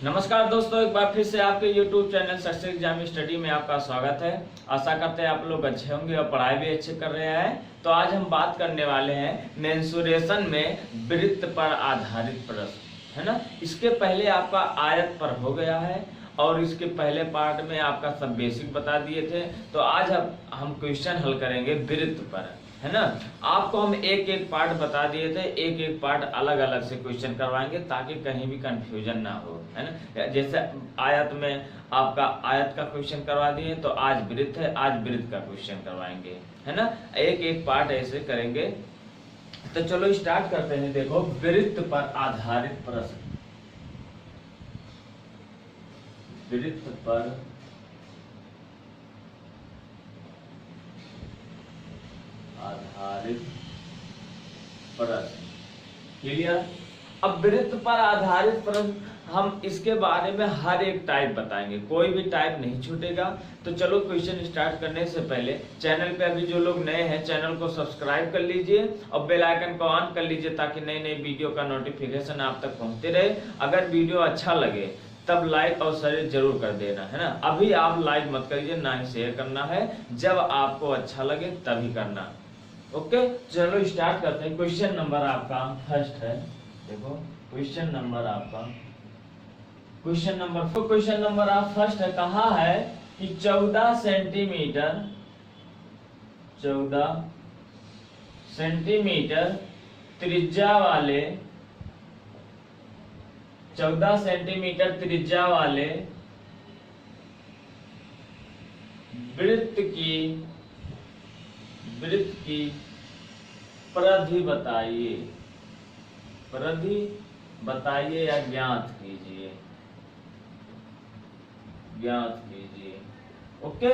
नमस्कार दोस्तों, एक बार फिर से आपके YouTube channel success exam study में आपका स्वागत है। आशा करते हैं आप लोग अच्छे होंगे और पढ़ाई भी अच्छे कर रहे हैं। तो आज हम बात करने वाले हैं मेंसुरेशन में वृत्त पर आधारित प्रश्न, है ना। इसके पहले आपका आयत पर हो गया है और इसके पहले पार्ट में आपका सब बेसिक बता दिए थे। तो आज हम क्वेश्चन हल करेंगे वृत्त पर, है ना। आपको हम एक एक पार्ट बता दिए थे, एक एक पार्ट अलग अलग से क्वेश्चन करवाएंगे ताकि कहीं भी कंफ्यूजन ना हो, है ना। जैसे आयत में आपका आयत का क्वेश्चन करवा दिए, तो आज वृत्त है, आज वृत्त का क्वेश्चन करवाएंगे, है ना। एक एक पार्ट ऐसे करेंगे। तो चलो स्टार्ट करते हैं। देखो, वृत्त पर आधारित प्रश्न, वृत्त पर आधारित प्रश्न। क्लियर। अब वृत्त पर आधारित प्रश्न हम इसके बारे में हर एक टाइप बताएंगे, कोई भी टाइप नहीं छूटेगा। तो चलो क्वेश्चन स्टार्ट करने से पहले चैनल पे अभी जो लोग नए हैं चैनल को सब्सक्राइब कर लीजिए और बेल आइकन को ऑन कर लीजिए ताकि नई नई वीडियो का नोटिफिकेशन आप तक पहुंचते रहे। अगर वीडियो अच्छा लगे तब लाइक और शेयर जरूर कर देना, है ना। अभी आप लाइक मत करिए, ना ही शेयर करना है, जब आपको अच्छा लगे तभी करना। ओके, चलो स्टार्ट करते हैं। क्वेश्चन नंबर आपका फर्स्ट है। देखो क्वेश्चन नंबर आपका क्वेश्चन नंबर आप फर्स्ट है। कहा है कि 14 सेंटीमीटर त्रिज्या वाले 14 सेंटीमीटर त्रिज्या वाले वृत्त की परिधि बताइए या ज्ञात कीजिए। ओके,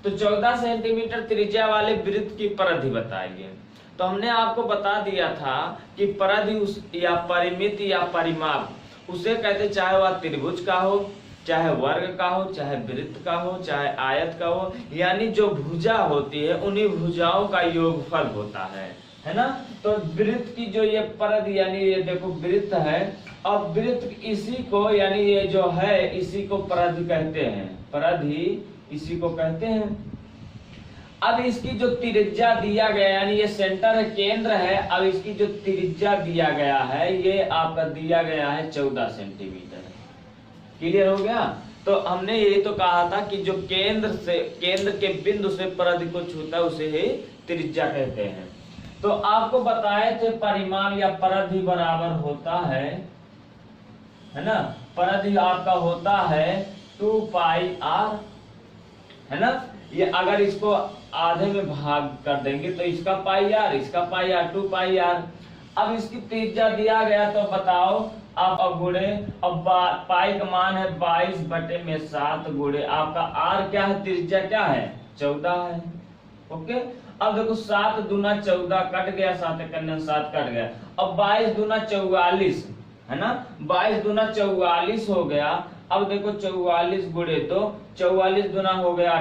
तो 14 सेंटीमीटर त्रिज्या वाले वृत्त की परिधि बताइए। तो हमने आपको बता दिया था कि परिधि या परिमित या परिमाप उसे कहते, चाहे वह त्रिभुज का हो, चाहे वर्ग का हो, चाहे वृत्त का हो, चाहे आयत का हो, यानी जो भुजा होती है उन्हीं भुजाओं का योगफल होता है ना। तो वृत्त की जो ये परिधि, यानी ये देखो वृत्त है, अब वृत्त इसी को, यानी ये जो है इसी को परिधि कहते हैं, परिधि इसी को कहते हैं। अब इसकी जो त्रिज्या दिया गया, यानी ये सेंटर है, केंद्र है। अब इसकी जो त्रिज्या दिया गया है, ये आपका दिया गया है 14 सेंटीमीटर। क्लियर हो गया। तो हमने यही तो कहा था कि जो केंद्र के बिंदु से परिधि को छूता है उसे ही त्रिज्या कहते हैं। तो आपको बताए थे परिमाप या परिधि बराबर होता है ना। परिधि आपका होता है 2 पाई r, है ना। ये अगर इसको आधे में भाग कर देंगे तो इसका पाई r, इसका पाई r, 2 पाई r। अब इसकी त्रिज्या दिया गया तो बताओ आप गुणे, अब पाई का मान है 22/7 गुणे आपका r क्या है, त्रिज्या क्या है, 14 है। ओके, अब देखो 7 दूना 14 कट गया, 7 कन्या 7 कट गया। अब 22 दूना 44, है ना, 22 दूना 44 हो गया। अब देखो 44 गुणे, तो 44 दूना हो गया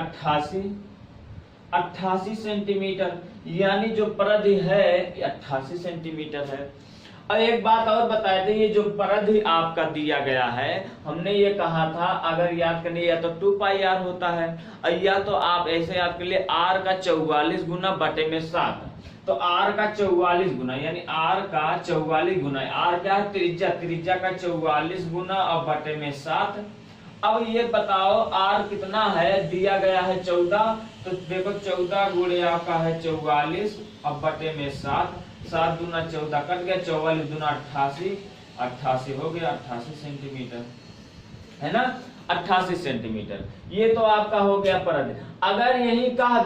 88 सेंटीमीटर, यानी जो परिधि है 88 सेंटीमीटर है। और एक बात और बताए थे, ये जो परिधि आपका दिया गया है, हमने ये कहा था अगर याद करने या तो 2 पाई r होता है, या तो आप ऐसे याद कर लिए r का 44 गुना बटे में 7। तो r का 44 गुना, यानी r का 44 गुना, r क्या है, त्रिज्या का 44 गुना और बटे में 7। अब ये बताओ r कितना है, दिया गया है 14, तो देखो 14 गुणे आपका है 44 और बटे में 7, 7 दूना 14 कट गया, 44 दूना 88 हो गया 88 सेंटीमीटर, है ना, 88 सेंटीमीटर। ये तो आपका हो गया परिधि। अगर यही कह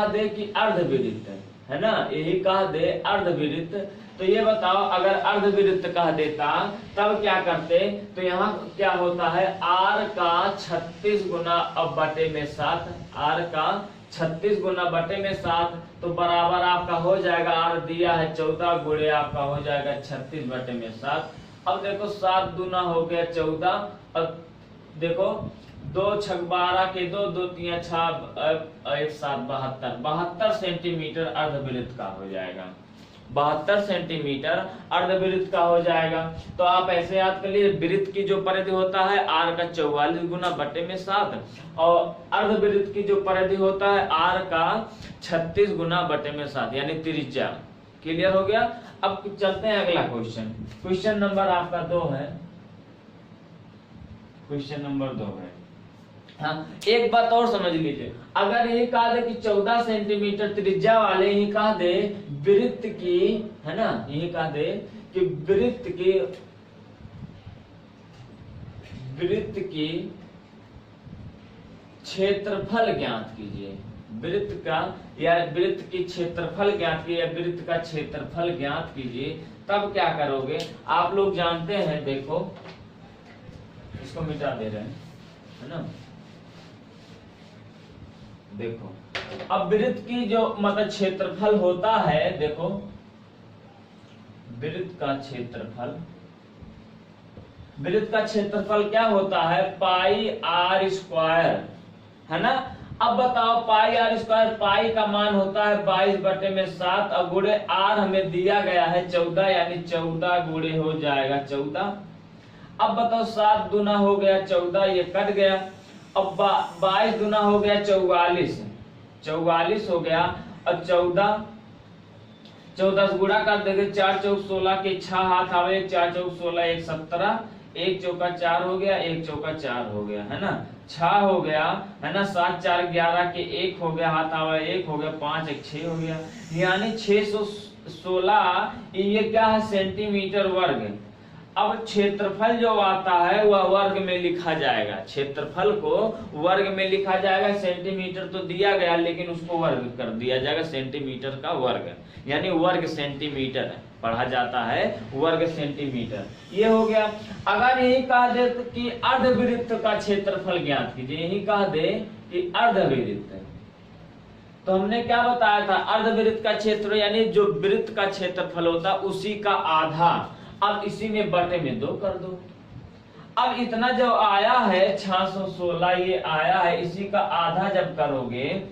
दे कि अर्धवृत्त, है ना, यही कह दे अर्धवृत्त, तो ये बताओ अगर अर्धवृत्त कह देता तब क्या करते। तो यहाँ क्या होता है, r का 36 गुना अब बटे में 7, r का 36 गुना बटे में 7, तो बराबर आपका हो जाएगा, r दिया है 14 गुणे आपका हो जाएगा 36 बटे में 7। अब देखो 7 दूना हो गया 14, अब देखो 2 छक 12 के 2, 2 3 6 1 7 72 सेंटीमीटर अर्धवृत्त का हो जाएगा। 72 सेंटीमीटर अर्धवृत्त का हो जाएगा। तो आप ऐसे याद कर लीजिए, वृत्त की जो परिधि होता है r का 44 गुना बटे में 7 और अर्धवृत्त की जो परिधि होता है r का 36 गुना बटे में 7 यानी त्रिज्या। क्लियर हो गया। अब चलते हैं अगला क्वेश्चन। क्वेश्चन नंबर आपका 2 है। क्वेश्चन नंबर 2 है। हाँ, एक बात और समझ लीजिए, अगर ये कहा दे कि 14 सेंटीमीटर त्रिज्या वाले ही कहा दे वृत्त की, है ना, यही कहा दे कि वृत्त की क्षेत्रफल ज्ञात कीजिए, वृत्त का या वृत्त की क्षेत्रफल ज्ञात कीजिए या वृत्त का क्षेत्रफल ज्ञात कीजिए, तब क्या करोगे आप लोग जानते हैं। देखो इसको मिटा दे रहे हैं, है ना। देखो अब वृत्त की जो मतलब क्षेत्रफल होता है, देखो वृत्त का क्षेत्रफल क्या होता है, पाई आर स्क्वायर, है ना। अब बताओ पाई आर स्क्वायर, पाई का मान होता है 22 बटे में 7 और गुणे आर हमें दिया गया है 14 यानी 14 गुणे हो जाएगा 14। अब बताओ 7 दूना हो गया 14, ये कट गया। अब 22 दूना हो गया 44 हो गया। अब 14 से गुणा कर देंगे, 4 चौक 16 के 6 हाथ आवे, 4 चौक 16 1 17, 1 चौका 4 हो गया, 1 चौका 4 हो गया, है ना। 6 हो गया, है ना। 7 4 11 के 1 हो गया, हाथ आवा 1 हो गया, 5 1 6 हो गया, यानी 616 ये क्या है सेंटीमीटर वर्ग। अब क्षेत्रफल जो आता है वह वर्ग में लिखा जाएगा, क्षेत्रफल को वर्ग में लिखा जाएगा। सेंटीमीटर तो दिया गया लेकिन उसको वर्ग कर दिया जाएगा, सेंटीमीटर का वर्ग यानी वर्ग सेंटीमीटर पढ़ा जाता है, वर्ग सेंटीमीटर। ये हो गया। अगर यही कहा दे कि अर्धवृत्त का क्षेत्रफल ज्ञात कीजिए, यही कहा दे कि अर्धवृत्त, तो हमने क्या बताया था, अर्धवृत्त का क्षेत्र यानी जो वृत्त का क्षेत्रफल होता उसी का आधा। अब इसी में बटे में 2 कर दो। अब इतना जो आया है 616 ये आया है, इसी का आधा जब करोगे,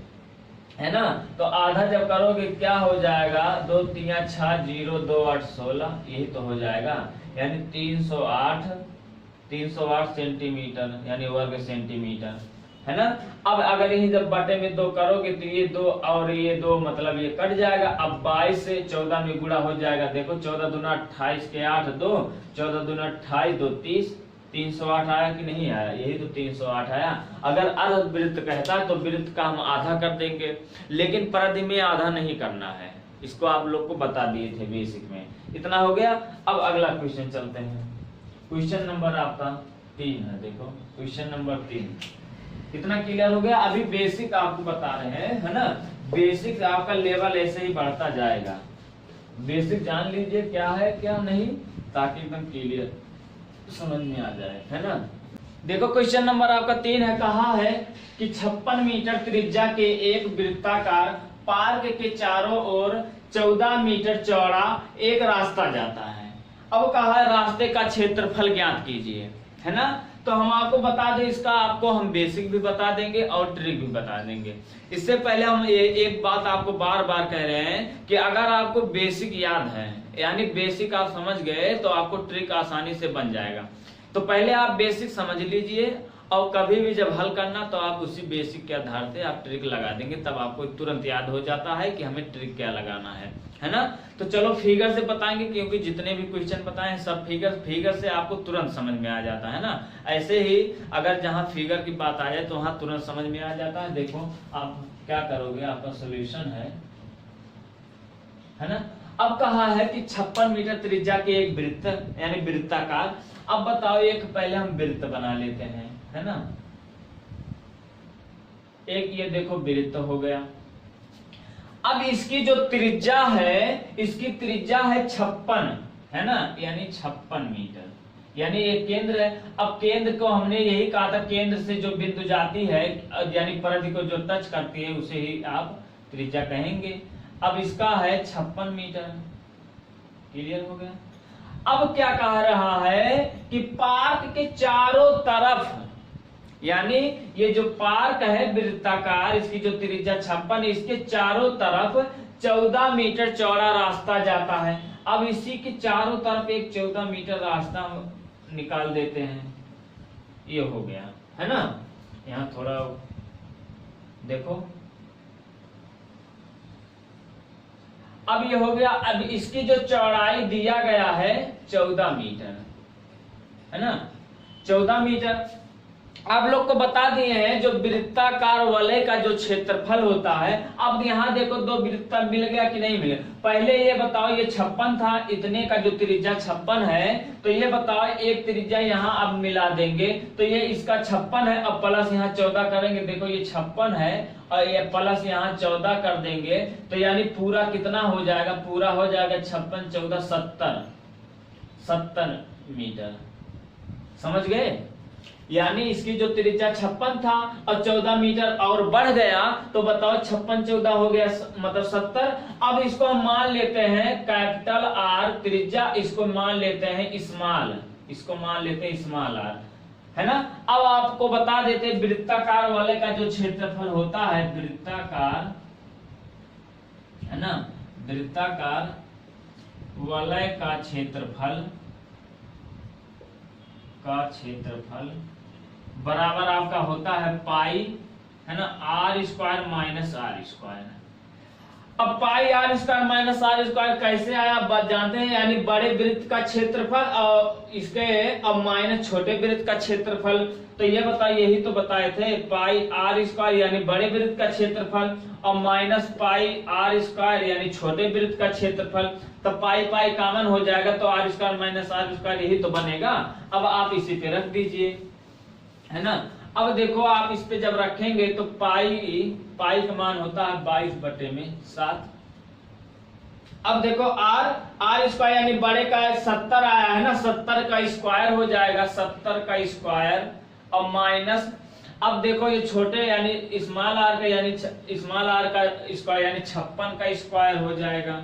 है ना, तो आधा जब करोगे क्या हो जाएगा, 2 3 6 0 2 8 16, यही तो हो जाएगा यानी 308 सेंटीमीटर यानी वर्ग सेंटीमीटर, है ना। अब अगर यही जब बटे में 2 करोगे तो ये 2 और ये 2 मतलब ये कट जाएगा। अब 22 से 14 में गुणा हो जाएगा। देखो 14 दूना 28 के 8 2, 14 दूना 28 2 30, 308 आया कि नहीं आया, यही तो 308 आया। अगर अर्धवृत्त कहता तो वृत्त का हम आधा कर देंगे, लेकिन परिधि में आधा नहीं करना है, इसको आप लोग को बता दिए थे बेसिक में। इतना हो गया। अब अगला क्वेश्चन चलते हैं। क्वेश्चन नंबर आपका 3 है। देखो क्वेश्चन नंबर 3 कितना क्लियर हो गया। अभी बेसिक आपको बता रहे हैं, है ना। बेसिक आपका लेवल ऐसे ही बढ़ता जाएगा, बेसिक जान लीजिए क्या है क्या नहीं, ताकि एकदम क्लियर समझ में आ जाए, है ना। देखो क्वेश्चन नंबर आपका 3 है। कहा है कि 56 मीटर त्रिज्या के एक वृत्ताकार पार्क के चारों ओर 14 मीटर चौड़ा एक रास्ता जाता है। अब कहा है रास्ते का क्षेत्रफल ज्ञात कीजिए, है ना। तो हम आपको बता दें, इसका आपको हम बेसिक भी बता देंगे और ट्रिक भी बता देंगे। इससे पहले हम एक बात आपको बार बार कह रहे हैं कि अगर आपको बेसिक याद है यानी बेसिक आप समझ गए तो आपको ट्रिक आसानी से बन जाएगा। तो पहले आप बेसिक समझ लीजिए और कभी भी जब हल करना तो आप उसी बेसिक के आधार से आप ट्रिक लगा देंगे, तब आपको तुरंत याद हो जाता है कि हमें ट्रिक क्या लगाना है ना। तो चलो फिगर से बताएंगे, क्योंकि जितने भी क्वेश्चन बताए हैं सब फिगर से आपको तुरंत समझ में आ जाता है ना। ऐसे ही अगर जहां फिगर की बात आ जाए तो वहां तुरंत समझ में आ जाता है। देखो आप क्या करोगे, आपका सोल्यूशन है ना। अब कहा है कि 56 मीटर त्रिज्या के एक वृत्त यानी वृत्ताकार। अब बताओ एक पहले हम वृत्त बना लेते हैं, है ना। एक ये देखो वृत्त हो गया। अब इसकी जो त्रिज्या है, इसकी त्रिज्या है 56, है ना, यानी 56 मीटर यानी एक केंद्र है। अब केंद्र को हमने यही कहा था, केंद्र से जो बिंदु जाती है यानी परिधि को जो टच करती है उसे ही आप त्रिज्या कहेंगे। अब इसका है 56 मीटर। क्लियर हो गया। अब क्या कह रहा है कि पार्क के चारों तरफ यानी ये जो पार्क है वृत्ताकार, इसकी जो त्रिज्या 56, इसके चारों तरफ 14 मीटर चौड़ा रास्ता जाता है। अब इसी के चारों तरफ एक 14 मीटर रास्ता निकाल देते हैं, ये हो गया है ना। यहाँ थोड़ा देखो, अब ये हो गया। अब इसकी जो चौड़ाई दिया गया है 14 मीटर है ना, 14 मीटर। आप लोग को बता दिए हैं जो वृत्ताकार वलय का जो क्षेत्रफल होता है। अब यहाँ देखो दो वृत्त मिल गया कि नहीं मिले। पहले ये बताओ, ये 56 था, इतने का जो त्रिज्या 56 है, तो ये बताओ एक त्रिज्या यहाँ अब मिला देंगे तो ये इसका 56 है। अब प्लस यहाँ 14 करेंगे, देखो ये 56 है और ये प्लस यहाँ 14 कर देंगे तो यानी पूरा कितना हो जाएगा, पूरा हो जाएगा 56 14 70 मीटर। समझ गए? यानी इसकी जो त्रिज्या 56 था और 14 मीटर और बढ़ गया तो बताओ 56 14 हो गया मतलब 70। अब इसको हम मान लेते हैं कैपिटल आर त्रिज्या, इसको मान लेते हैं स्मॉल, इसको मान लेते हैं स्मॉल आर, है ना। अब आपको बता देते हैं वृत्ताकार वलय का जो क्षेत्रफल होता है, वृत्ताकार है ना, वृत्ताकार वलय का क्षेत्रफल बराबर आपका होता है पाई, है ना, R square minus R square. अब pi R square minus R square कैसे आया आप जानते हैं, यानी बड़े वृत्त का क्षेत्रफल और इसके अब माइनस छोटे वृत्त का क्षेत्रफल। तो ये बताइए, यही तो बताए थे, पाई आर स्क्वायर यानी बड़े वृत्त का क्षेत्रफल और माइनस पाई आर स्क्वायर यानी छोटे वृत्त का क्षेत्रफल। तो पाई पाई कॉमन हो जाएगा तो R square minus R square यही तो बनेगा। अब आप इसी पे रख दीजिए, है ना। अब देखो आप इस पे जब रखेंगे तो पाई का मान होता है 22/7। अब देखो आर स्क्वायर यानी बड़े का 70 आया है ना, 70 का स्क्वायर हो जाएगा, 70 का स्क्वायर और माइनस। अब देखो ये छोटे यानी स्मॉल आर का यानी स्मॉल आर का स्क्वायर यानी 56 का स्क्वायर हो जाएगा,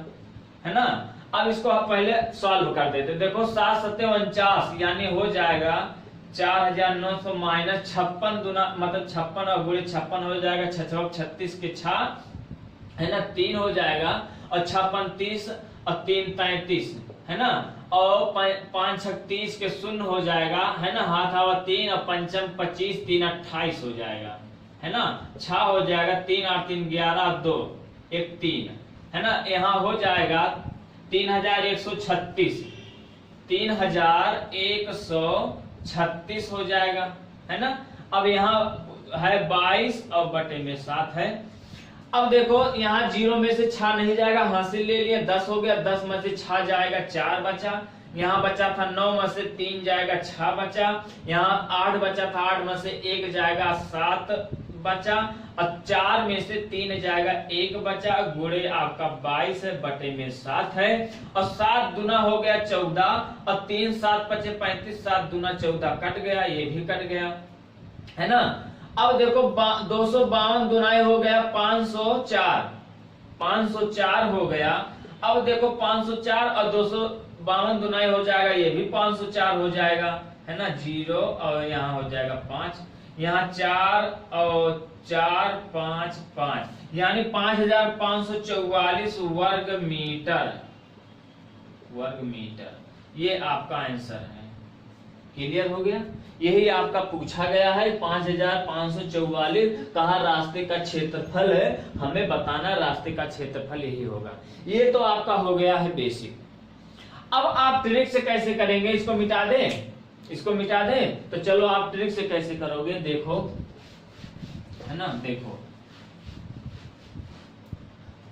है ना। अब इसको आप पहले सॉल्व कर देते, देखो 7 7 49 यानी हो जाएगा 4900 माइनस 56 दूना मतलब 56 और गुणे 56 हो जाएगा 6 36 के 6 है ना, 3 हो जाएगा और 56 30 और 3 33 है ना, और 5 6 30 के 0 हो जाएगा, है ना, हाथ हवा 3 और पंचम 25 3 28 हो जाएगा, है ना, 6 हो जाएगा 3 8 3 11 2 1 3 है ना। यहाँ हो जाएगा 3136 3136 हो जाएगा, है ना। अब यहाँ है 22 और बटे में 7 है। अब देखो यहाँ 0 में से 6 नहीं जाएगा, हासिल ले लिया, 10 हो गया, 10 में से 6 जाएगा 4 बचा। यहाँ बचा था 9 में से 3 जाएगा 6 बचा। यहाँ 8 बचा था, 8 में से 1 जाएगा 7 बचा और 4 में से 3 जाएगा 1 बचा। गुणे आपका 22 है, बटे में 7 है और 7 दूना हो गया 14 और 3 7 5 35, 7 दूना 14 कट गया, ये भी कट गया, है ना। अब देखो 252 दुनाई हो गया 504 हो गया। अब देखो 504 और 252 दुनाई हो जाएगा, ये भी 504 हो जाएगा, है ना। 0 और यहाँ हो जाएगा 5, यहाँ 4 और 4 5 5 यानी 5544 वर्ग मीटर ये आपका आंसर है। क्लियर हो गया? यही आपका पूछा गया है 5544 कहा रास्ते का क्षेत्रफल है, हमें बताना रास्ते का क्षेत्रफल यही होगा। ये तो आपका हो गया है बेसिक। अब आप ट्रिक से कैसे करेंगे, इसको मिटा दें, तो चलो आप ट्रिक से कैसे करोगे देखो, है ना।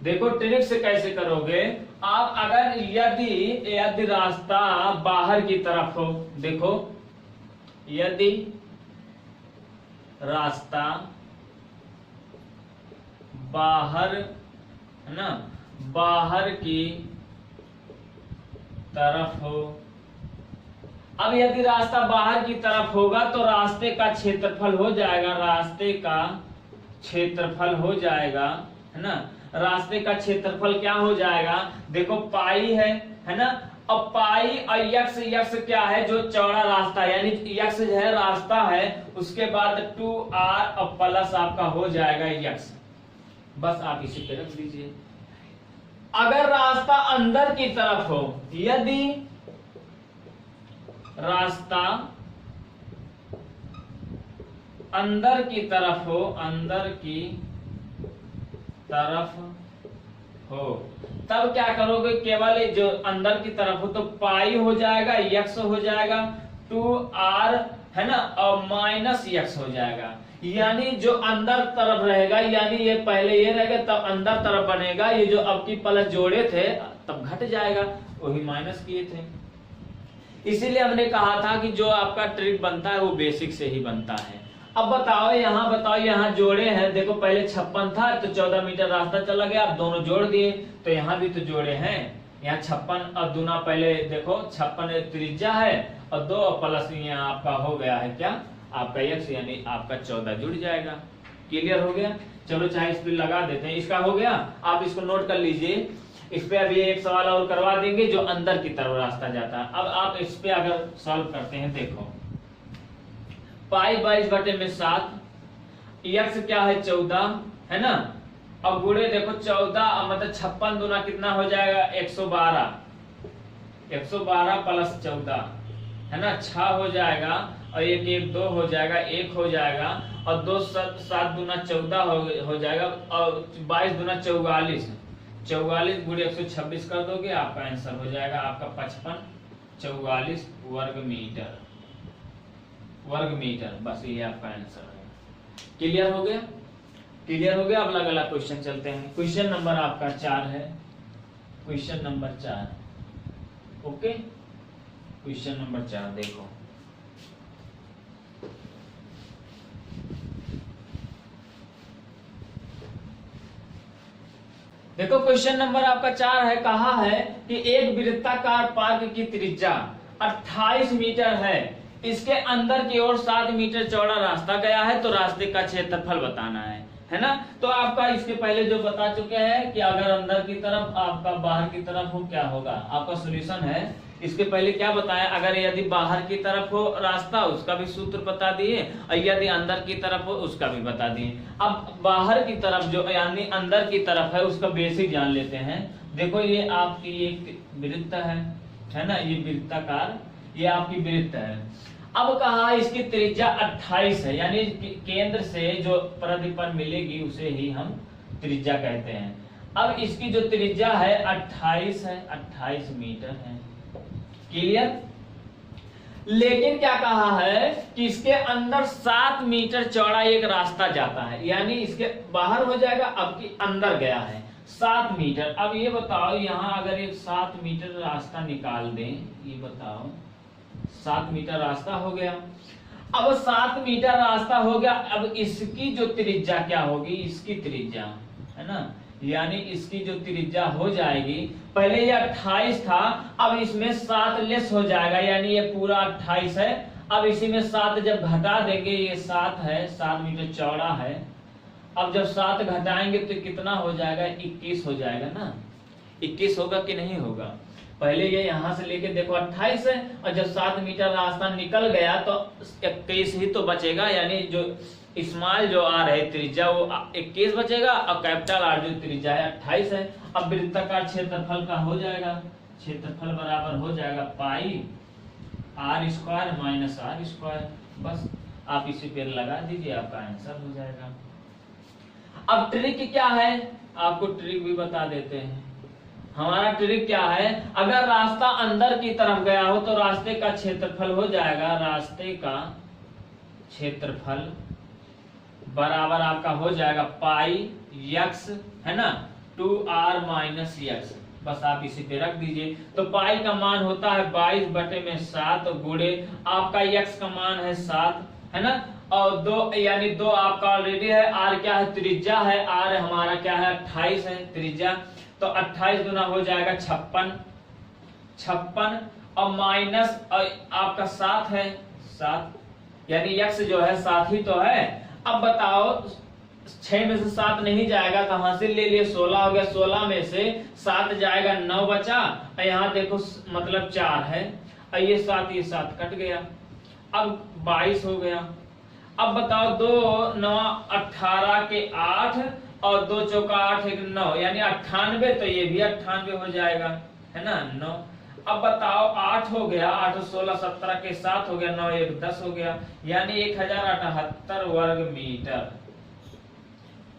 देखो ट्रिक से कैसे करोगे आप। अगर यदि रास्ता बाहर की तरफ हो, देखो यदि रास्ता बाहर, है ना, बाहर की तरफ हो। अब यदि रास्ता बाहर की तरफ होगा तो रास्ते का क्षेत्रफल हो जाएगा, है ना। रास्ते का क्षेत्रफल क्या हो जाएगा, देखो पाई है ना। अब पाई और यक्स क्या है, जो चौड़ा रास्ता यानी यक्स है रास्ता है, उसके बाद 2r और प्लस आपका हो जाएगा यक्स। बस आप इसी पे रख दीजिए। अगर रास्ता अंदर की तरफ हो, यदि रास्ता अंदर की तरफ हो, अंदर की तरफ हो, तब क्या करोगे, केवल जो अंदर की तरफ हो तो पाई हो जाएगा, यक्स हो जाएगा, 2r है ना, और माइनस यक्स हो जाएगा। यानी जो अंदर तरफ रहेगा, यानी ये पहले ये रहेगा तब अंदर तरफ बनेगा, ये जो अब की प्लस जोड़े थे तब घट जाएगा, वही माइनस किए थे। इसीलिए हमने कहा था कि जो आपका ट्रिक बनता है वो बेसिक से ही बनता है। अब बताओ यहाँ जोड़े हैं, देखो पहले 56 था तो 14 मीटर रास्ता चला गया, अब दोनों जोड़ दिए तो यहाँ भी तो जोड़े हैं, यहाँ 56 और दूना पहले देखो 56 त्रिज्या है और 2 प्लस यहाँ आपका हो गया है क्या, आपका x, यानी आपका 14 जुड़ जाएगा। क्लियर हो गया। चलो चाहे इस पे लगा देते हैं, इसका हो गया, आप इसको नोट कर लीजिए। इस पे अभी एक सवाल और करवा देंगे जो अंदर की तरफ रास्ता जाता है। अब आप इस पे अगर सॉल्व करते हैं, देखो पाई 22/7, x क्या है 14 है ना, अब गुणे देखो 14 मतलब 56 दूना कितना हो जाएगा 112, 112 प्लस 14 है ना 6 हो जाएगा, और 1 1 2 हो जाएगा, 1 हो जाएगा, और 2 7 दूना 14 हो जाएगा, और 22 दूना 44, 44 गुणे 126 कर दोगे, आपका आंसर हो जाएगा आपका 5544 वर्ग मीटर। बस ये आपका आंसर है। क्लियर हो गया, क्लियर हो गया। अब अगला क्वेश्चन चलते हैं। क्वेश्चन नंबर आपका 4 है, question number 4। Okay, question number 4 देखो, देखो क्वेश्चन नंबर आपका 4 है। कहा है कि एक वृत्ताकार पार्क की त्रिज्या 28 मीटर है, इसके अंदर की ओर 7 मीटर चौड़ा रास्ता गया है, तो रास्ते का क्षेत्रफल बताना है ना। तो आपका इसके पहले जो बता चुके हैं कि अगर अंदर की तरफ आपका बाहर की तरफ हो क्या होगा, आपका सॉल्यूशन है। इसके पहले क्या बताया, अगर यदि बाहर की तरफ हो रास्ता उसका भी सूत्र बता दिए, और यदि अंदर की तरफ हो उसका भी बता दिए। अब बाहर की तरफ जो यानी अंदर की तरफ है उसका बेसिक जान लेते हैं। देखो ये आपकी एक वृत्त है ना, ये वृत्ताकार, ये आपकी वृत्त है। अब कहा इसकी त्रिज्या 28 है, यानी केंद्र से जो प्रतिपन्न मिलेगी उसे ही हम त्रिज्या कहते हैं। अब इसकी जो त्रिज्या है 28 है, 28 मीटर है। क्लियर। लेकिन क्या कहा है कि इसके अंदर 7 मीटर चौड़ा एक रास्ता जाता है, यानी इसके बाहर हो जाएगा, अब की अंदर गया है 7 मीटर। अब ये बताओ यहाँ अगर एक 7 मीटर रास्ता निकाल दें, ये बताओ 7 मीटर रास्ता हो गया। अब 7 मीटर रास्ता हो गया, अब इसकी जो त्रिज्या क्या होगी, इसकी त्रिज्या है ना, यानी इसकी जो त्रिज्या हो जाएगी, पहले ये 28 था, अब इसमें 7 लेस हो जाएगा, यानी ये पूरा 28 है। अब इसी में 7 जब घटा देंगे, ये 7 है, 7 मीटर चौड़ा है। अब जब 7 घटाएंगे तो कितना हो जाएगा, 21 हो जाएगा ना। 21 होगा कि नहीं होगा। पहले ये यहां से लेके देखो 28 है, और जब 7 मीटर रास्ता निकल गया तो 21 ही तो बचेगा, यानी जो स्मॉल जो आर है त्रिज्या वो 21 बचेगा, और कैपिटल आर जो त्रिज्या है 28 है। अब वृत्ताकार क्षेत्रफल का हो जाएगा, क्षेत्रफल बराबर हो जाएगा pi R square minus R square. बस आप इसी पे लगा दीजिए, आपका आंसर हो जाएगा। अब ट्रिक क्या है, आपको ट्रिक भी बता देते हैं। हमारा ट्रिक क्या है, अगर रास्ता अंदर की तरफ गया हो तो रास्ते का क्षेत्रफल हो जाएगा, रास्ते का क्षेत्रफल बराबर आपका हो जाएगा पाई यक्स है ना 2r माइनस यक्स। बस आप इसी पे रख दीजिए। तो पाई का मान होता है 22/7 गुणे आपका यक्स का मान है 7 है ना, और 2 यानी 2 आपका ऑलरेडी है। आर क्या है, त्रिज्या है, आर हमारा क्या है 28 है त्रिज्या, तो 28 गुना हो जाएगा 56 और माइनस आपका 7 है 7, यानी यक्स जो है 7 ही तो है। अब बताओ 6 में से 7 नहीं जाएगा तो हासिल ले लिए 16 हो गया, 16 में से 7 जाएगा 9 बचा, और यहाँ देखो मतलब 4 है, और ये 7 कट गया, अब 22 हो गया। अब बताओ 2 9 18 के 8 और 2 चौका 8 1 9 यानी 98, तो ये भी 98 हो जाएगा, है ना 9। अब बताओ 8 हो गया, 8 16 17 के 7 हो गया, 9 1 10 हो गया, यानी 1078 वर्ग मीटर।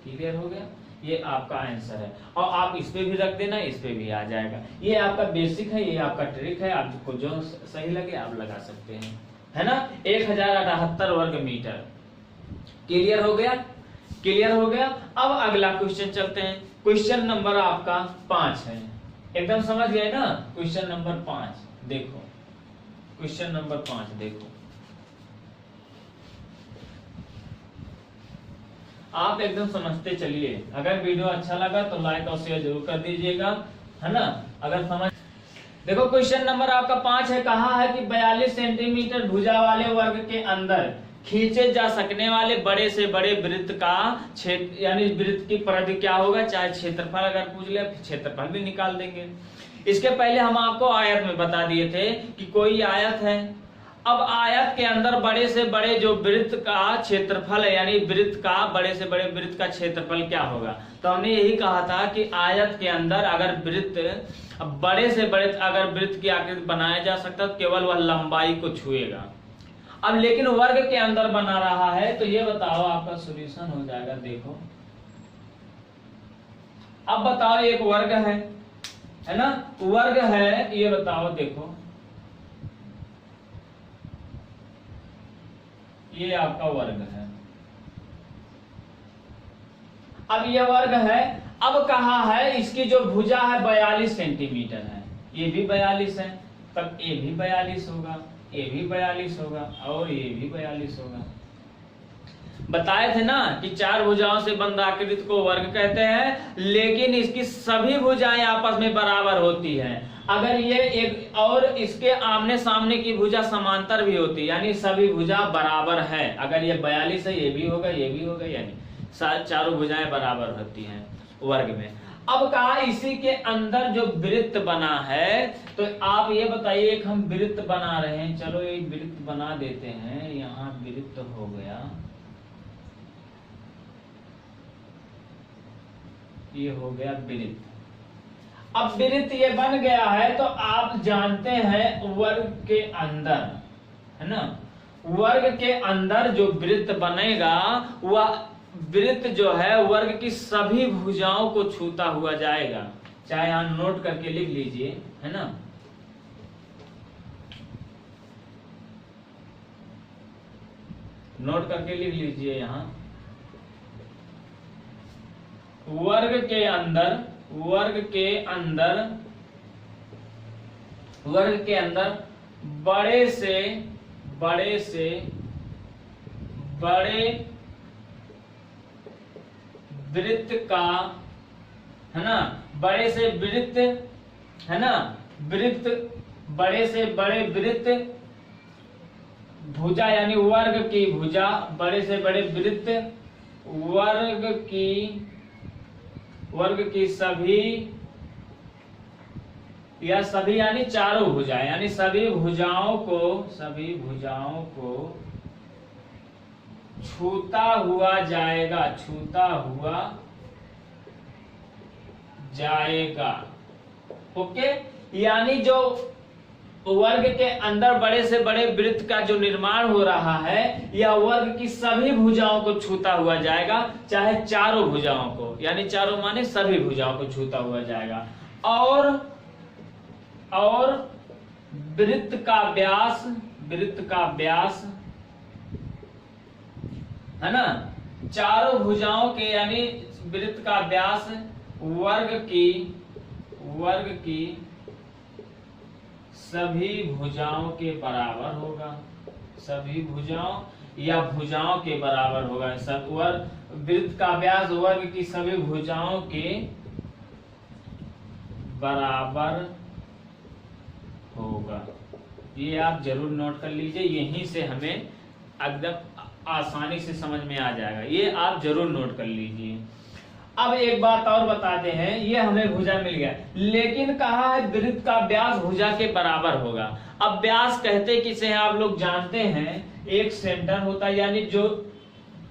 क्लियर हो गया, ये आपका आंसर है। और आप इस पे भी रख देना, इस पे भी आ जाएगा। ये आपका बेसिक है, ये आपका ट्रिक है, आपको जो सही लगे आप लगा सकते हैं, है ना। 1078 वर्ग मीटर। क्लियर हो गया, क्लियर हो गया। अब अगला क्वेश्चन चलते हैं। क्वेश्चन नंबर आपका 5 है, एकदम समझ गए ना। क्वेश्चन नंबर 5 देखो, क्वेश्चन नंबर 5 देखो, आप एकदम समझते चलिए। अगर वीडियो अच्छा लगा तो लाइक और शेयर जरूर कर दीजिएगा, है ना। अगर समझ देखो, क्वेश्चन नंबर आपका 5 है। कहा है कि 42 सेंटीमीटर भुजा वाले वर्ग के अंदर खींचे जा सकने वाले बड़े से बड़े वृत्त का क्षेत्र, यानी वृत्त की परिधि क्या होगा। चाहे क्षेत्रफल अगर पूछ ले, क्षेत्रफल भी निकाल देंगे। इसके पहले हम आपको आयत में बता दिए थे कि कोई आयत है। अब आयत के अंदर बड़े से बड़े जो वृत्त का क्षेत्रफल है, यानी वृत्त का बड़े से बड़े वृत्त का क्षेत्रफल क्या होगा। तो हमने यही कहा था कि आयत के अंदर अगर वृत्त बड़े से बड़े अगर वृत्त की आकृति बनाया जा सकता तो केवल वह लंबाई को छुएगा। अब लेकिन वर्ग के अंदर बना रहा है, तो ये बताओ आपका सॉल्यूशन हो जाएगा। देखो अब बताओ, एक वर्ग है ना, वर्ग है, ये बताओ देखो, ये आपका वर्ग है। अब ये वर्ग है। अब कहा है इसकी जो भुजा है 42 सेंटीमीटर है, ये भी 42 है, तब ये भी 42 होगा, ये भी 42 होगा और ये भी 42 होगा। बताए थे ना कि 4 भुजाओं से बंद आकृति को वर्ग कहते हैं, लेकिन इसकी सभी भुजाएं आपस में बराबर होती हैं। अगर ये एक और इसके आमने सामने की भुजा समांतर भी होती, यानी सभी भुजा बराबर है। अगर ये 42 है, ये भी होगा, ये भी होगा, यानी चारों भुजाएं बराबर होती हैं वर्ग में। अब कहा इसी के अंदर जो वृत्त बना है, तो आप ये बताइए, एक हम वृत्त बना रहे हैं, चलो एक वृत्त बना देते हैं। यहाँ वृत्त हो गया, ये हो गया वृत्त। अब वृत्त ये बन गया है, तो आप जानते हैं वर्ग के अंदर, है ना, वर्ग के अंदर जो वृत्त बनेगा वह वृत्त जो है वर्ग की सभी भुजाओं को छूता हुआ जाएगा। चाहे यहां नोट करके लिख लीजिए, है ना। नोट करके लिख लीजिए, यहां वर्ग के अंदर, वर्ग के अंदर, वर्ग के अंदर बड़े से बड़े वृत्त का, है ना, बड़े से वृत्त, है ना, वृत्त, बड़े से बड़े वृत्त भुजा, यानी वर्ग की भुजा, बड़े से बड़े वृत्त वर्ग की सभी या सभी यानी चारों भुजाएं, यानी सभी भुजाओं को छूता हुआ जाएगा, छूता हुआ जाएगा। ओके, यानी जो वर्ग के अंदर बड़े से बड़े वृत्त का जो निर्माण हो रहा है, यह वर्ग की सभी भुजाओं को छूता हुआ जाएगा, चाहे चारों भुजाओं को, यानी चारों माने सभी भुजाओं को छूता हुआ जाएगा। और वृत्त का व्यास, है ना, चारों भुजाओं के, यानी वृत्त का व्यास वर्ग की सभी भुजाओं के बराबर होगा, सभी भुजाओं या भुजाओं के बराबर होगा। सब वृत्त का व्यास वर्ग की सभी भुजाओं के बराबर होगा। ये आप जरूर नोट कर लीजिए, यहीं से हमें एकदम आसानी से समझ में आ जाएगा, ये आप जरूर नोट कर लीजिए। अब एक बात और बताते हैं, ये हमें भुजा मिल गया, लेकिन कहा है वृत्त का व्यास भुजा के बराबर होगा। अब व्यास कहते किसे हैं आप लोग जानते हैं, एक सेंटर होता है, यानी जो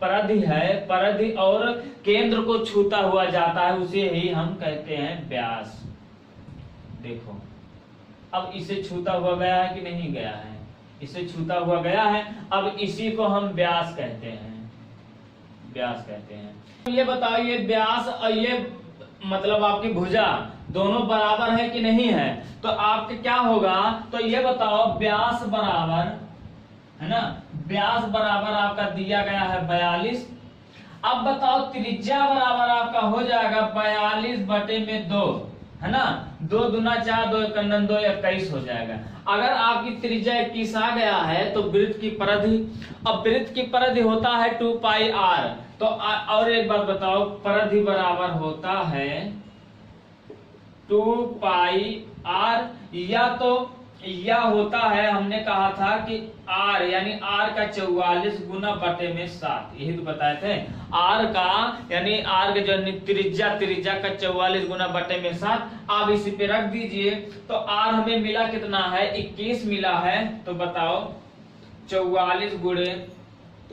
परिधि है, परिधि और केंद्र को छूता हुआ जाता है, उसे ही हम कहते हैं व्यास। देखो अब इसे छूता हुआ गया है कि नहीं गया है, इसे छूता हुआ गया है, अब इसी को हम व्यास कहते हैं, व्यास कहते हैं। ये बताओ ये व्यास और ये मतलब आपकी भुजा दोनों बराबर है कि नहीं है, तो आपके क्या होगा, तो ये बताओ व्यास बराबर है ना, व्यास बराबर आपका दिया गया है 42। अब बताओ त्रिज्या बराबर आपका हो जाएगा 42/2 है ना, 2 दूना 4, 2 एकम 2, 21 हो जाएगा। अगर आपकी त्रिज्या 21 आ गया है तो वृत्त की परिधि, अब वृत्त की परिधि होता है 2πr, तो और एक बात बताओ परिधि बराबर होता है 2πr, या तो यह होता है, हमने कहा था कि r यानी r का 44 गुना बटे में 7, यही तो बताए थे, r का यानी r के जो त्रिज्या का 44 गुना बटे में 7, आप इसी पे रख दीजिए, तो r हमें मिला कितना है 21 मिला है, तो बताओ 44 गुणे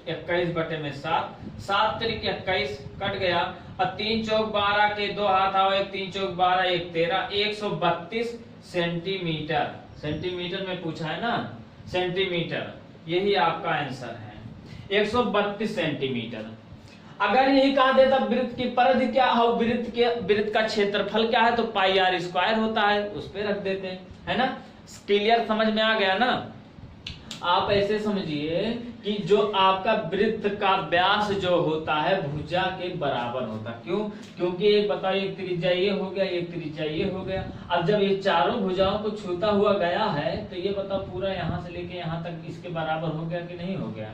21 बटे में 7, 7 त्रिक 21 कट गया, और 3 चौक 12 के 2 हाथ आओ, 1 3 चौक 12 1 13, 132 सेंटीमीटर, सेंटीमीटर में पूछा है ना, सेंटीमीटर, यही आपका आंसर है 132 सेंटीमीटर। अगर यही कहा देता वृत्त की परिधि क्या है, वृत्त का क्षेत्रफल क्या है, तो πr² होता है, उस पे रख देते हैं, है ना। क्लियर, समझ में आ गया ना। आप ऐसे समझिए कि जो आपका वृत्त का व्यास जो होता है भुजा के बराबर होता है, क्यों, क्योंकि एक बताइए एक त्रिज्या ये हो गया, एक त्रिज्या ये हो गया, अब जब ये चारों भुजाओं को छूता हुआ गया है तो ये बताओ पूरा यहाँ से लेके यहाँ तक इसके बराबर हो गया कि नहीं हो गया,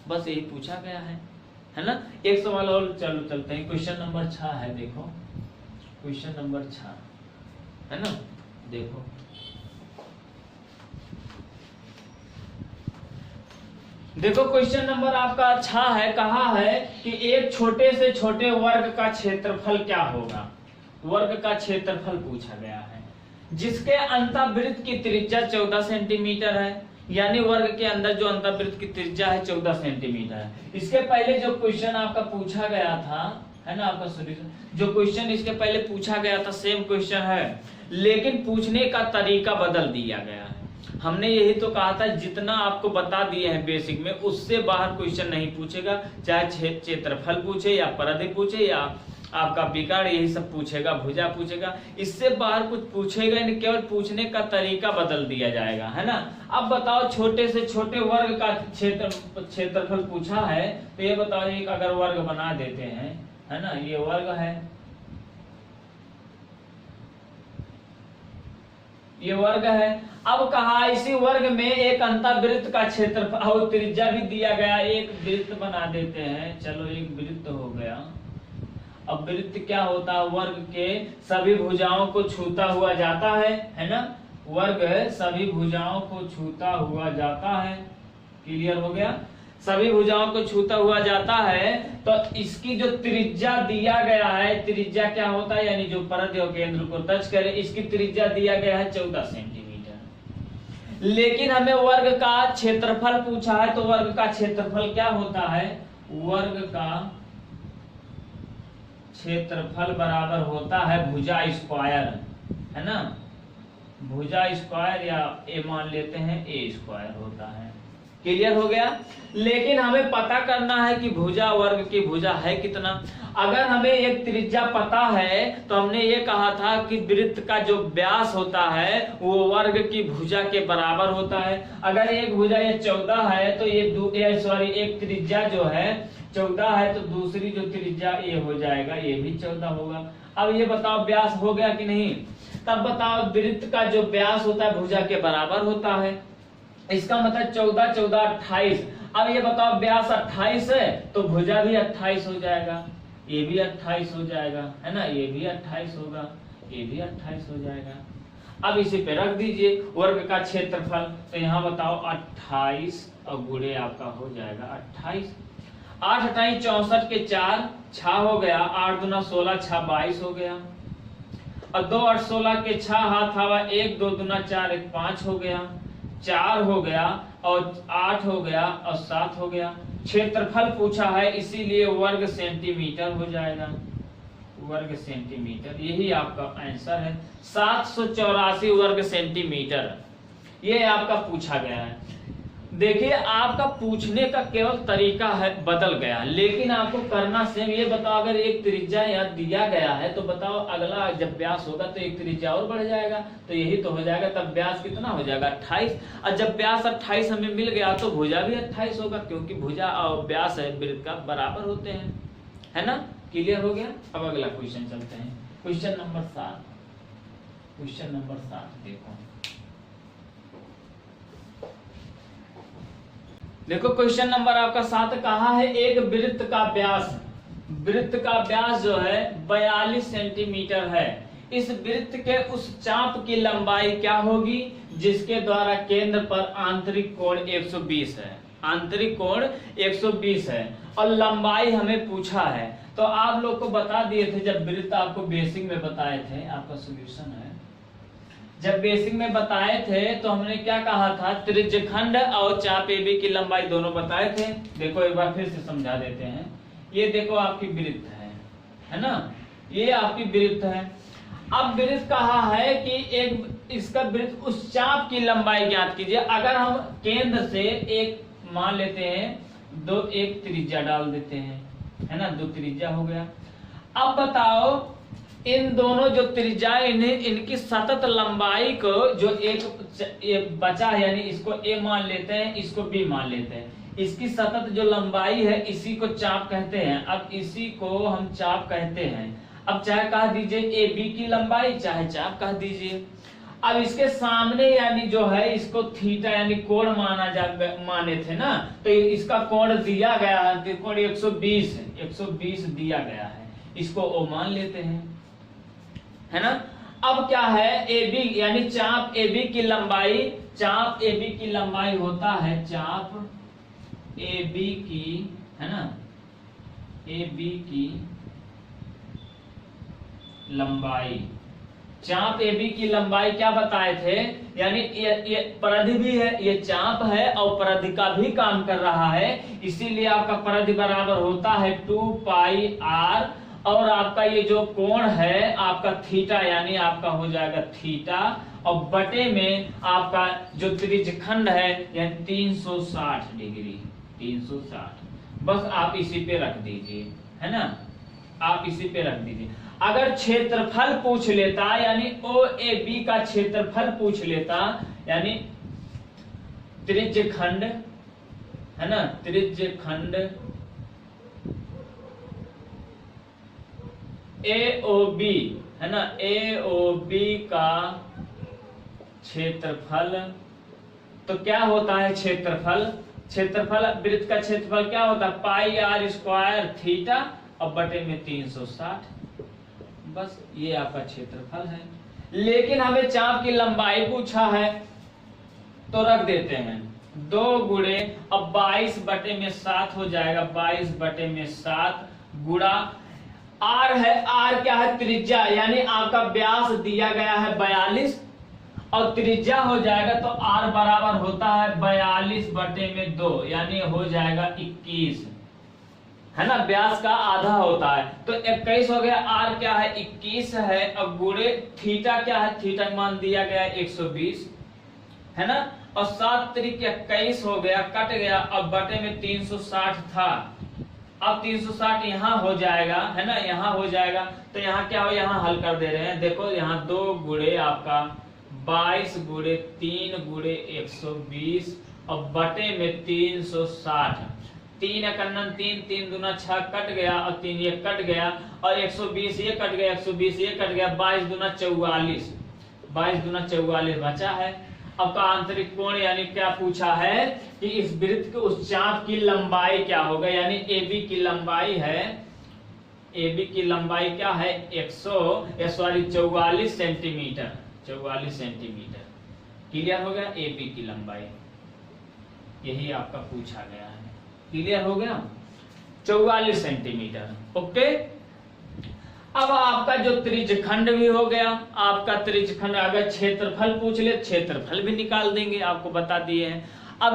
बस यही पूछा गया है ना। एक सवाल और चलो चलते हैं, क्वेश्चन नंबर 6 है, देखो क्वेश्चन नंबर 6 है ना, देखो देखो क्वेश्चन नंबर आपका 6 है, कहा है कि एक छोटे से छोटे वर्ग का क्षेत्रफल क्या होगा, वर्ग का क्षेत्रफल पूछा गया है, जिसके अंतःवृत्त की त्रिज्या 14 सेंटीमीटर है, यानी वर्ग के अंदर जो अंतःवृत्त की त्रिज्या है 14 सेंटीमीटर है। इसके पहले जो क्वेश्चन आपका पूछा गया था है ना, आपका सॉल्यूशन जो क्वेश्चन इसके पहले पूछा गया था सेम क्वेश्चन है, लेकिन पूछने का तरीका बदल दिया गया है। हमने यही तो कहा था जितना आपको बता दिए हैं बेसिक में उससे बाहर क्वेश्चन नहीं पूछेगा, चाहे क्षेत्रफल पूछे या परिधि पूछे या आपका विकर्ण, यही सब पूछेगा, भुजा पूछेगा, इससे बाहर कुछ पूछेगा नहीं, केवल पूछने का तरीका बदल दिया जाएगा, है ना। अब बताओ छोटे से छोटे वर्ग का क्षेत्रफल पूछा है, तो ये बताओ एक अगर वर्ग बना देते हैं, है ना, ये वर्ग है, ये वर्ग है। अब कहा इसी वर्ग में एक अंतःवृत्त का क्षेत्रफल और त्रिज्या भी दिया गया, एक वृत्त बना देते हैं, चलो एक वृत्त हो गया। अब वृत्त क्या होता है, वर्ग के सभी भुजाओं को छूता हुआ जाता है ना, वर्ग सभी भुजाओं को छूता हुआ जाता है, क्लियर हो गया, सभी भुजाओं को छूता हुआ जाता है, तो इसकी जो त्रिज्या दिया गया है, त्रिज्या क्या होता है, यानी जो परिधि और केंद्र को टच करे, इसकी त्रिज्या दिया गया है 14 सेंटीमीटर। लेकिन हमें वर्ग का क्षेत्रफल पूछा है, तो वर्ग का क्षेत्रफल क्या होता है, वर्ग का क्षेत्रफल बराबर होता है भुजा स्क्वायर, है ना, भुजा स्क्वायर या ए मान लेते हैं a² होता है, क्लियर हो गया। लेकिन हमें पता करना है कि भुजा वर्ग की भुजा है कितना। अगर हमें एक त्रिज्या पता है तो हमने ये कहा था कि वृत्त का जो व्यास होता है वो वर्ग की भुजा के बराबर होता है। अगर एक भुजा ये 14 है तो ये एक त्रिज्या जो है 14 है, तो दूसरी जो त्रिज्या ये हो जाएगा, ये भी 14 होगा। अब ये बताओ व्यास हो गया कि नहीं, तब बताओ वृत्त का जो व्यास होता है भुजा के बराबर होता है, इसका मतलब 14 14 28। अब ये बताओ व्यास 28 है तो भुजा भी 28 हो जाएगा, ये भी 28 हो जाएगा, है ना, ये भी 28 होगा, ये भी 28 हो जाएगा। अब इसी पे रख दीजिए वर्ग का क्षेत्रफल, तो यहाँ बताओ 28 और गुणे आपका हो जाएगा 28, 8 28 64 के 4 6 हो गया, 8 दूना 16 6 22 हो गया, और 2 8 16 के 6 हाथ हवा 1 2 दूना 4 1 5 हो गया, 4 हो गया, और 8 हो गया और 7 हो गया। क्षेत्रफल पूछा है इसीलिए वर्ग सेंटीमीटर हो जाएगा, वर्ग सेंटीमीटर। यही आपका आंसर है, 784 वर्ग सेंटीमीटर। ये आपका पूछा गया है। देखिए आपका पूछने का केवल तरीका है बदल गया, लेकिन आपको करना सेम। ये बताओ अगर एक त्रिज्या यहाँ दिया गया है तो बताओ अगला जब व्यास होगा तो एक त्रिज्या और बढ़ जाएगा, तो यही तो हो जाएगा। तब व्यास कितना हो जाएगा 28, और जब व्यास 28 हमें मिल गया तो भुजा भी 28 होगा, क्योंकि भुजा और व्यास है वृत्त का बराबर होते हैं, है ना। क्लियर हो गया। अब अगला क्वेश्चन चलते हैं, क्वेश्चन नंबर 7। क्वेश्चन नंबर 7 देखो क्वेश्चन नंबर आपका 7 कहा है एक वृत्त का व्यास जो है 42 सेंटीमीटर है। इस वृत्त के उस चाप की लंबाई क्या होगी जिसके द्वारा केंद्र पर आंतरिक कोण 120 है। आंतरिक कोण 120 है और लंबाई हमें पूछा है। तो आप लोग को बता दिए थे जब वृत्त आपको बेसिक में बताए थे, आपका सॉल्यूशन है, जब बेसिक में बताए थे तो हमने क्या कहा था, त्रिज्यखंड और चाप AB की लंबाई दोनों बताए थे। देखो एक बार फिर से समझा देते हैं। ये देखो आपकी वृत्त है ना, ये आपकी वृत्त है। अब वृत्त कहा है कि एक इसका वृत्त उस चाप की लंबाई ज्ञात कीजिए। अगर हम केंद्र से एक मान लेते हैं, दो एक त्रिज्या डाल देते हैं, है ना, 2 त्रिज्या हो गया। अब बताओ इन दोनों जो त्रिज्या इनकी सतत लंबाई को जो एक बचा है, यानी इसको A मान लेते हैं, इसको B मान लेते हैं। इसकी सतत जो लंबाई है इसी को चाप कहते हैं। अब इसी को हम चाप कहते हैं। अब चाहे कह दीजिए AB की लंबाई, चाहे चाप कह दीजिए। अब इसके सामने यानी जो है इसको थीटा यानी कोण माने थे ना, तो इसका कोण दिया गया है, कोण 120 दिया गया है, इसको O मान लेते हैं, है ना। अब क्या है AB यानी चाप AB की लंबाई, चाप AB की लंबाई होता है, चाप AB की, है ना, AB की लंबाई, चाप AB की लंबाई क्या बताए थे, यानी ये परिधि भी है, ये चाप है और परिधि का भी काम कर रहा है, इसीलिए आपका परिधि बराबर होता है 2 पाई r, और आपका ये जो कोण है आपका थीटा, यानी आपका हो जाएगा थीटा, और बटे में आपका जो त्रिज्यखंड है यानी 360 डिग्री, 360। बस आप इसी पे रख दीजिए, है ना, आप इसी पे रख दीजिए। अगर क्षेत्रफल पूछ लेता, यानी OAB का क्षेत्रफल पूछ लेता, यानी त्रिज्यखंड, है ना, त्रिज्यखंड AOB, है ना, AOB का क्षेत्रफल, तो क्या होता है क्षेत्रफल, वृत्त का क्षेत्रफल क्या होता है, पाई r स्क्वायर थीटा और बटे में 360। बस ये आपका क्षेत्रफल है। लेकिन हमें चाप की लंबाई पूछा है तो रख देते हैं 2 गुणे, अब 22 बटे में 7 हो जाएगा, 22 बटे में 7 गुणा R है, R क्या है त्रिज्या, यानी आपका व्यास दिया गया है 42 और त्रिज्या हो जाएगा, तो R बराबर होता है 42 बटे में 2, यानी हो जाएगा 21, है ना, व्यास का आधा होता है, तो 21 हो गया। R क्या है 21 है, अब गुणे थीटा क्या है, थीटा मान दिया गया है 120, है ना, और 7 त्रिक 21 हो गया, कट गया, अब बटे में 360 था, अब 360 यहाँ हो जाएगा, है ना, यहाँ हो जाएगा, तो यहाँ क्या हो, यहाँ हल कर दे रहे हैं। देखो यहाँ 2 गुणे आपका 22 गुणे 3 गुणे 120 और बटे में 360, 3 एकन्नन 3, 3 दूना 6 कट गया, और 3 ये कट गया, और 120 ये कट गया, 120 ये कट गया, 22 दूना 44, 22 दूना 44 बचा है। अब का आंतरिक कोण यानी क्या पूछा है कि इस वृत्त के उस चाप की लंबाई क्या होगा, यानी AB की लंबाई है, AB की लंबाई क्या है 44 सेंटीमीटर, 44 सेंटीमीटर। क्लियर हो गया, AB की लंबाई यही आपका पूछा गया है। क्लियर हो गया, 44 सेंटीमीटर। ओके, अब आपका जो त्रिज्यखंड भी हो गया, आपका त्रिज्यखंड, अगर क्षेत्रफल पूछ ले क्षेत्रफल भी निकाल देंगे, आपको बता दिए हैं। अब